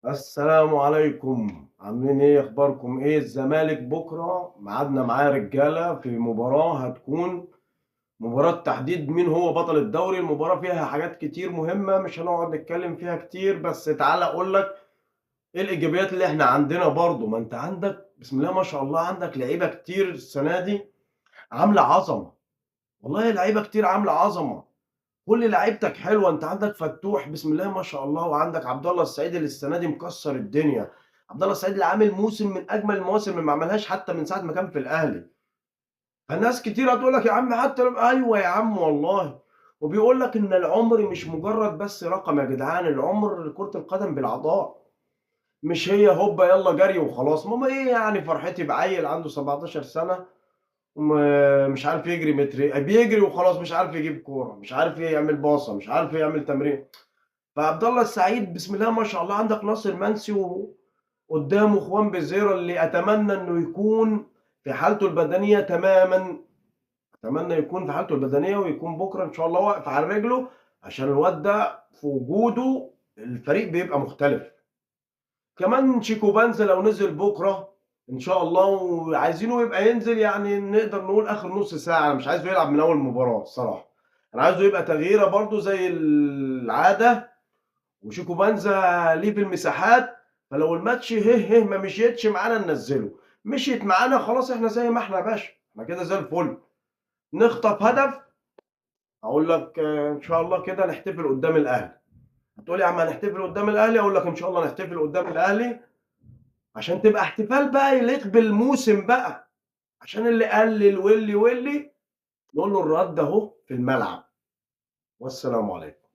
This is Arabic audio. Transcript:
السلام عليكم، عاملين إيه، أخباركم إيه؟ الزمالك بكرة ميعادنا معاه يا رجالة في مباراة هتكون مباراة تحديد مين هو بطل الدوري. المباراة فيها حاجات كتير مهمة مش هنقعد نتكلم فيها كتير، بس تعالَ أقول لك إيه الإيجابيات اللي إحنا عندنا برضه. ما أنت عندك بسم الله ما شاء الله عندك لعيبة كتير السنة دي عاملة عظمة، والله لعيبة كتير عاملة عظمة. كل لعيبتك حلوة، أنت عندك فتوح بسم الله ما شاء الله، وعندك عبد الله السعيد اللي السنة دي مكسّر الدنيا. عبد الله السعيد اللي عامل موسم من أجمل المواسم اللي ما عملهاش حتى من ساعة ما كان في الأهلي. فناس كتير هتقول لك يا عم حتى أيوه يا عم والله. وبيقول لك إن العُمر مش مجرد بس رقم يا جدعان، العُمر كرة القدم بالعطاء، مش هي هوبا يالّا جري وخلاص. ماما إيه يعني فرحتي بعيّل عنده 17 سنة مش عارف يجري متر، بيجري وخلاص، مش عارف يجيب كورة، مش عارف يعمل باصة، مش عارف يعمل تمريرة. فعبد الله السعيد بسم الله ما شاء الله، عندك ناصر منسي وقدامه خوان بيزيرا اللي أتمنى إنه يكون في حالته البدنية تمامًا، أتمنى يكون في حالته البدنية ويكون بكرة إن شاء الله واقف على رجله، عشان الواد ده في وجوده الفريق بيبقى مختلف. كمان شيكو بنزا لو نزل بكرة إن شاء الله وعايزينه يبقى ينزل، يعني نقدر نقول آخر نُص ساعة، أنا مش عايزه يلعب من أول المباراة الصراحة، أنا عايزه يبقى تغييرة برضه زي العادة. وشيكو بنزا ليه في المساحات، فلو الماتش ما مشيتش معانا ننزّله، مشيت معانا خلاص إحنا زي ما إحنا يا باشا، إحنا كده زي الفل. نخطف هدف أقول لك إن شاء الله كده نحتفل قدّام الأهلي. هتقول لي يا عم هنحتفل قدّام الأهلي، أقول لك إن شاء الله نحتفل قدّام الأهلي عشان تبقى احتفال بقى يليق بالموسم بقى، عشان اللي قلِّل واللي نقول له الرَد أهو في الملعب. والسلام عليكم.